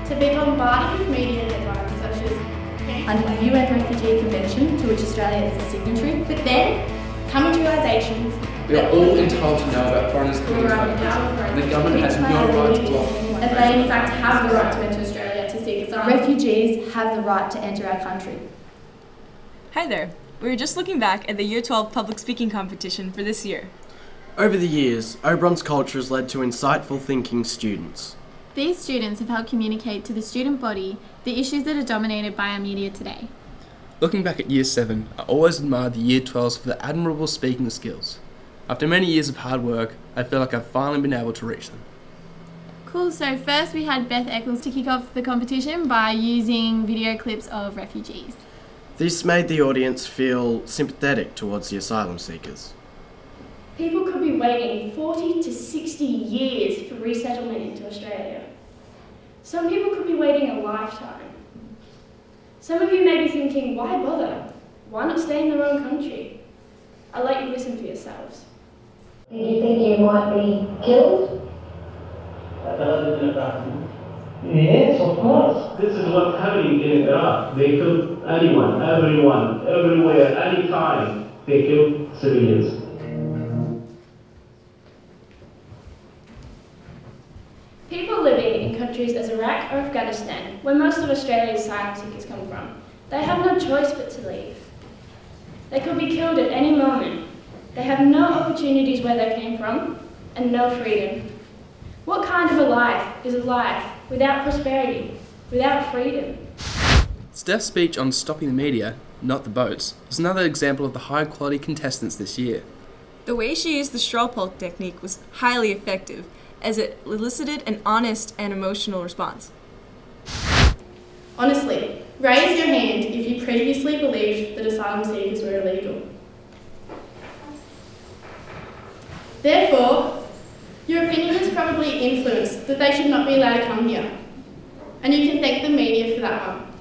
to be bombarded with media headlines such as under the UN Refugee Convention, to which Australia is a signatory, but then coming to realisations we are all entitled to know about foreigners coming to our country. The government has no right to block as they in fact have the right to enter Australia to seek asylum. Refugees have the right to enter our country. Hi there. We were just looking back at the Year 12 public speaking competition for this year. Over the years, Oberon's culture has led to insightful thinking students. These students have helped communicate to the student body the issues that are dominated by our media today. Looking back at Year 7, I always admired the Year 12s for their admirable speaking skills. After many years of hard work, I feel like I've finally been able to reach them. Cool, so first we had Beth Eccles to kick off the competition by using video clips of refugees. This made the audience feel sympathetic towards the asylum seekers. People could be waiting 40 to 60 years for resettlement into Australia. Some people could be waiting a lifetime. Some of you may be thinking, why bother? Why not stay in their own country? I'll let you listen for yourselves. Did you think you might be killed? Yes, of course. This is what's happening in Iraq. They kill anyone, everyone, everywhere, anytime. They kill civilians. People living in countries as Iraq or Afghanistan, where most of Australia's asylum seekers come from, they have no choice but to leave. They could be killed at any moment. They have no opportunities where they came from, and no freedom. What kind of a life is a life without prosperity, without freedom? Steph's speech on stopping the media, not the boats, is another example of the high quality contestants this year. The way she used the straw poll technique was highly effective, as it elicited an honest and emotional response. Honestly, raise your hand if you previously believed that asylum seekers were illegal. Therefore, your opinion has probably influenced that they should not be allowed to come here, and you can thank the media for that one.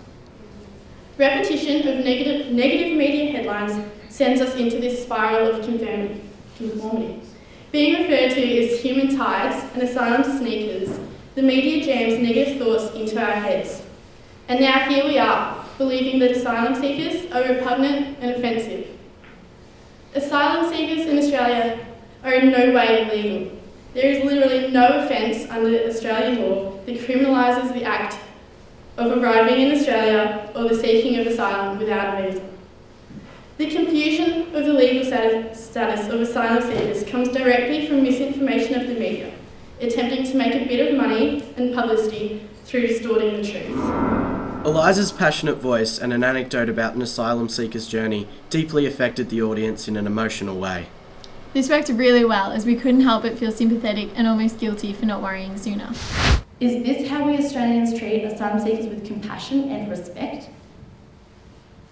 Repetition of negative media headlines sends us into this spiral of conformity. Being referred to as human tides and asylum sneakers, the media jams negative thoughts into our heads. And now here we are, believing that asylum seekers are repugnant and offensive. Asylum seekers in Australia are in no way illegal. There is literally no offence under Australian law that criminalises the act of arriving in Australia or the seeking of asylum without a visa. The confusion of the legal status of asylum seekers comes directly from misinformation of the media, attempting to make a bit of money and publicity through distorting the truth. Eliza's passionate voice and an anecdote about an asylum seeker's journey deeply affected the audience in an emotional way. This worked really well, as we couldn't help but feel sympathetic and almost guilty for not worrying sooner. Is this how we Australians treat asylum seekers, with compassion and respect?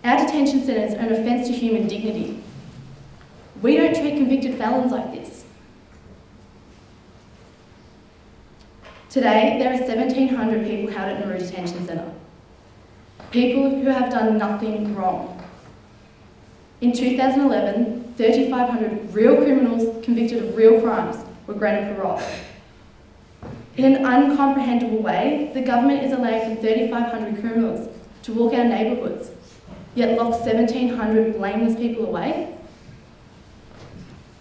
Our detention centres are an offence to human dignity. We don't treat convicted felons like this. Today, there are 1,700 people held at Nauru Detention Centre. People who have done nothing wrong. In 2011, 3,500 real criminals convicted of real crimes were granted parole. In an uncomprehendable way, the government is allowing for 3,500 criminals to walk our neighbourhoods, yet lock 1,700 blameless people away.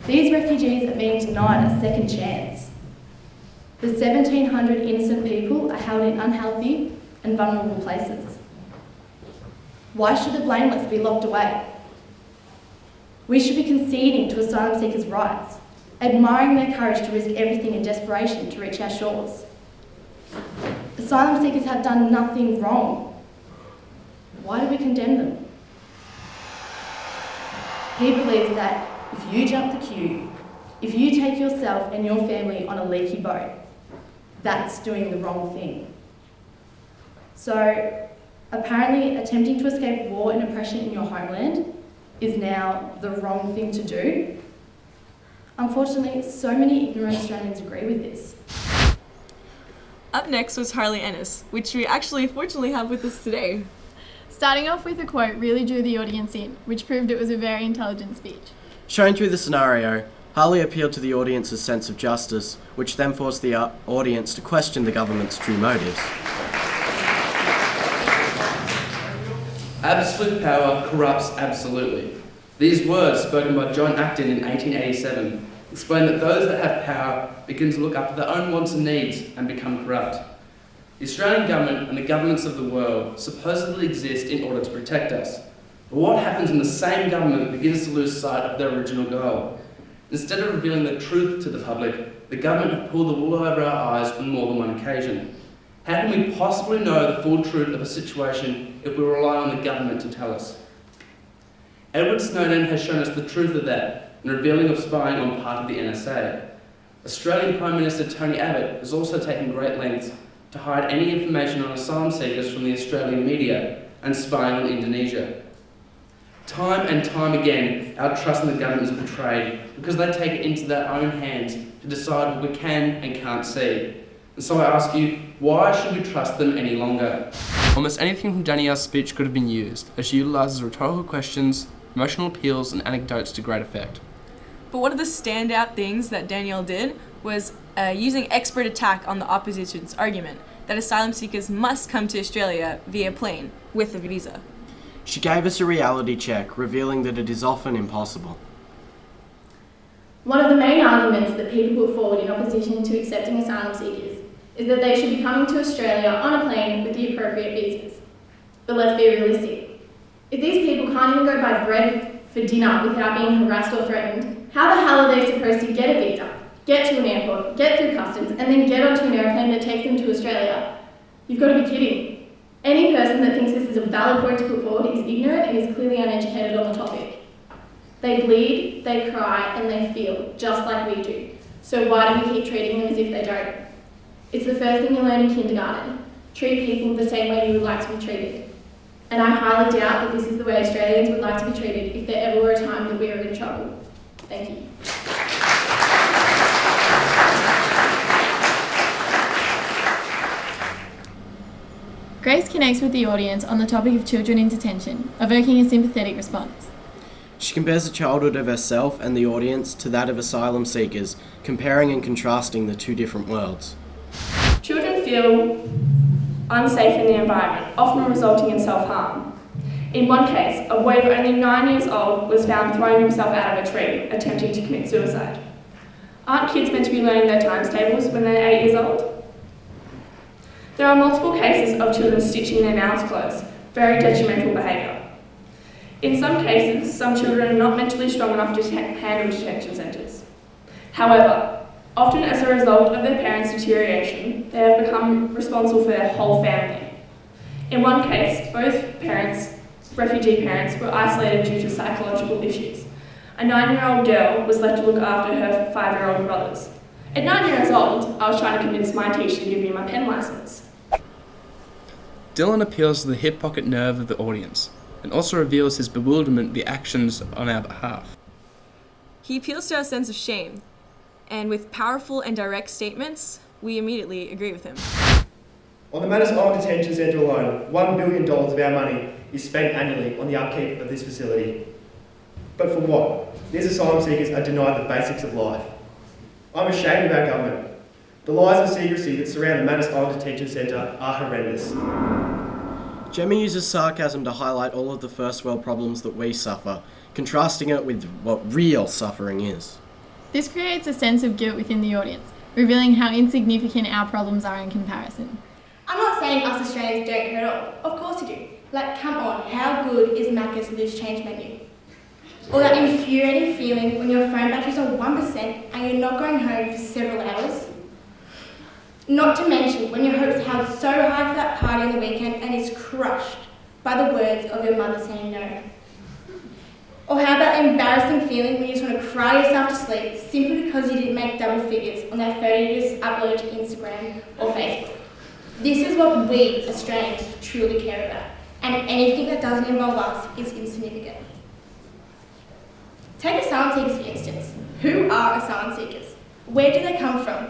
These refugees are being denied a second chance. The 1,700 innocent people are held in unhealthy and vulnerable places. Why should the blameless be locked away? We should be conceding to asylum seekers' rights, admiring their courage to risk everything in desperation to reach our shores. Asylum seekers have done nothing wrong. Why do we condemn them? He believes that if you jump the queue, if you take yourself and your family on a leaky boat, that's doing the wrong thing. So, apparently attempting to escape war and oppression in your homeland is now the wrong thing to do. Unfortunately, so many ignorant Australians agree with this. Up next was Harley Ennis, which we actually fortunately have with us today. Starting off with a quote really drew the audience in, which proved it was a very intelligent speech. Shown through the scenario, Harley appealed to the audience's sense of justice, which then forced the audience to question the government's true motives. Absolute power corrupts absolutely. These words, spoken by John Acton in 1887, explain that those that have power begin to look after their own wants and needs and become corrupt. The Australian government and the governments of the world supposedly exist in order to protect us. But what happens when the same government begins to lose sight of their original goal? Instead of revealing the truth to the public, the government have pulled the wool over our eyes on more than one occasion. How can we possibly know the full truth of a situation if we rely on the government to tell us? Edward Snowden has shown us the truth of that in revealing of spying on part of the NSA. Australian Prime Minister Tony Abbott has also taken great lengths to hide any information on asylum seekers from the Australian media and spying on Indonesia. Time and time again, our trust in the government is betrayed because they take it into their own hands to decide what we can and can't see. And so I ask you, why should we trust them any longer? Almost anything from Danielle's speech could have been used, as she utilises rhetorical questions, emotional appeals and anecdotes to great effect. But one of the standout things that Danielle did was using expert attack on the opposition's argument that asylum seekers must come to Australia via plane with a visa. She gave us a reality check, revealing that it is often impossible. One of the main arguments that people put forward in opposition to accepting asylum seekers is that they should be coming to Australia on a plane with the appropriate visas. But let's be realistic. If these people can't even go buy bread for dinner without being harassed or threatened, how the hell are they supposed to get a visa, get to an airport, get through customs, and then get onto an airplane that takes them to Australia? You've got to be kidding. Any person that thinks this is a valid point to put forward is ignorant and is clearly uneducated on the topic. They bleed, they cry, and they feel just like we do. So why do we keep treating them as if they don't? It's the first thing you learn in kindergarten. Treat people the same way you would like to be treated. And I highly doubt that this is the way Australians would like to be treated if there ever were a time that we were in trouble. Thank you. Grace connects with the audience on the topic of children in detention, evoking a sympathetic response. She compares the childhood of herself and the audience to that of asylum seekers, comparing and contrasting the two different worlds. Children feel unsafe in the environment, often resulting in self-harm. In one case, a boy of only 9 years old was found throwing himself out of a tree, attempting to commit suicide. Aren't kids meant to be learning their times tables when they're 8 years old? There are multiple cases of children stitching their mouths closed, very detrimental behaviour. In some cases, some children are not mentally strong enough to handle detention centres. However, often as a result of their parents' deterioration, they have become responsible for their whole family. In one case, both parents, refugee parents, were isolated due to psychological issues. A 9-year-old girl was left to look after her 5-year-old brothers. At 9 years old, I was trying to convince my teacher to give me my pen licence. Dylan appeals to the hip pocket nerve of the audience, and also reveals his bewilderment at the actions on our behalf. He appeals to our sense of shame, and with powerful and direct statements, we immediately agree with him. On the Manus Island Detention Centre alone, $1 billion of our money is spent annually on the upkeep of this facility. But for what? These asylum seekers are denied the basics of life. I'm ashamed of our government. The lies and secrecy that surround the Manus Island Detention Centre are horrendous. Gemma uses sarcasm to highlight all of the first world problems that we suffer, contrasting it with what real suffering is. This creates a sense of guilt within the audience, revealing how insignificant our problems are in comparison. I'm not saying us Australians don't care at all. Of course you do. Like, come on, how good is Macca's loose change menu? Or that infuriating feeling when your phone battery's on 1% and you're not going home for several hours? Not to mention when your hopes held so high for that party on the weekend and is crushed by the words of your mother saying no. Or how about the embarrassing feeling when you just want to cry yourself to sleep simply because you didn't make double figures on that photo you just uploaded to Instagram or Facebook? This is what we Australians truly care about, and anything that doesn't involve us is insignificant. Take asylum seekers for instance. Who are asylum seekers? Where do they come from?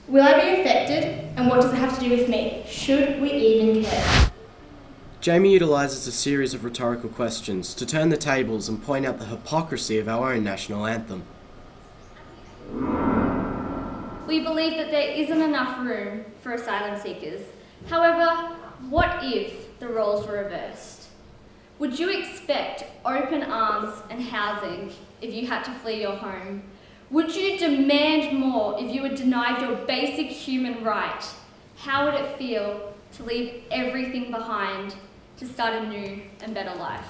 Will I be affected? And what does it have to do with me? Should we even care? Jamie utilises a series of rhetorical questions to turn the tables and point out the hypocrisy of our own national anthem. We believe that there isn't enough room for asylum seekers. However, what if the roles were reversed? Would you expect open arms and housing if you had to flee your home? Would you demand more if you were denied your basic human right? How would it feel to leave everything behind to start a new and better life?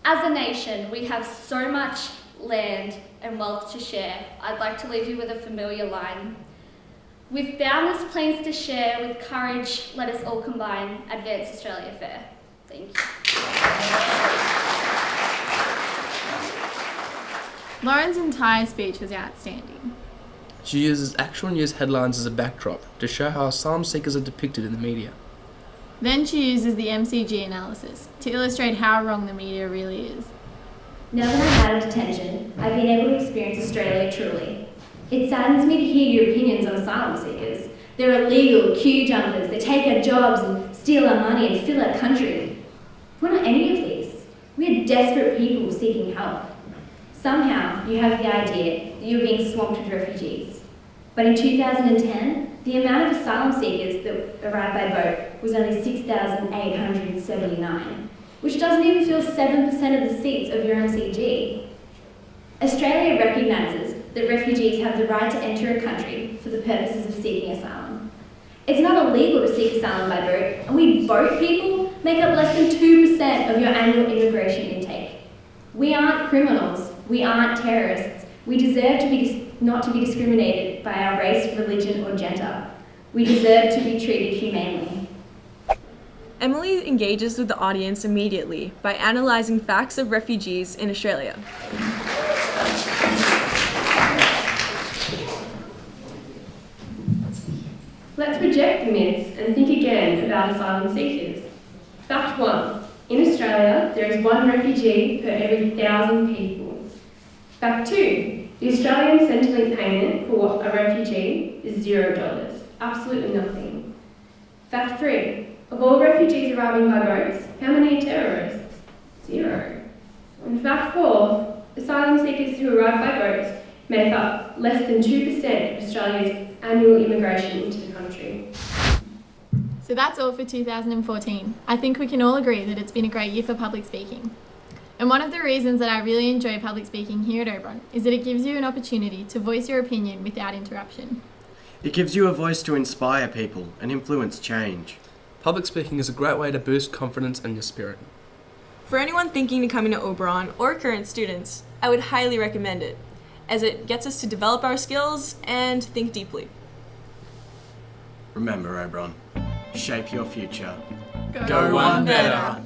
As a nation, we have so much land and wealth to share. I'd like to leave you with a familiar line. With boundless plains to share, with courage, let us all combine. Advance Australia Fair. Thank you. Lauren's entire speech was outstanding. She uses actual news headlines as a backdrop to show how asylum seekers are depicted in the media. Then she uses the MCG analysis to illustrate how wrong the media really is. Now that I'm out of detention, I've been able to experience Australia truly. It saddens me to hear your opinions on asylum seekers. They're illegal queue jumpers, they take our jobs and steal our money and fill our country. We're not any of these. We're desperate people seeking help. Somehow, you have the idea that you're being swamped with refugees. But in 2010, the amount of asylum seekers that arrived by boat was only 6,879, which doesn't even fill 7% of the seats of your MCG. Australia recognises that refugees have the right to enter a country for the purposes of seeking asylum. It's not illegal to seek asylum by boat, and we boat people make up less than 2% of your annual immigration intake. We aren't criminals, we aren't terrorists. We deserve to be not to be discriminated by our race, religion, or gender. We deserve to be treated humanely. Emily engages with the audience immediately by analysing facts of refugees in Australia. Let's reject the myths and think again about asylum seekers. Fact 1. In Australia, there is 1 refugee per every 1,000 people. Fact 2. The Australian Centrelink payment for a refugee is $0. Absolutely nothing. Fact 3. Of all refugees arriving by boats, how many are terrorists? 0. And fact 4. Asylum seekers who arrive by boats make up less than 2% of Australia's annual immigration into the country. So that's all for 2014. I think we can all agree that it's been a great year for public speaking. And one of the reasons that I really enjoy public speaking here at Oberon is that it gives you an opportunity to voice your opinion without interruption. It gives you a voice to inspire people and influence change. Public speaking is a great way to boost confidence and your spirit. For anyone thinking to come into Oberon or current students, I would highly recommend it, as it gets us to develop our skills and think deeply. Remember, Oberon, shape your future. Go one better.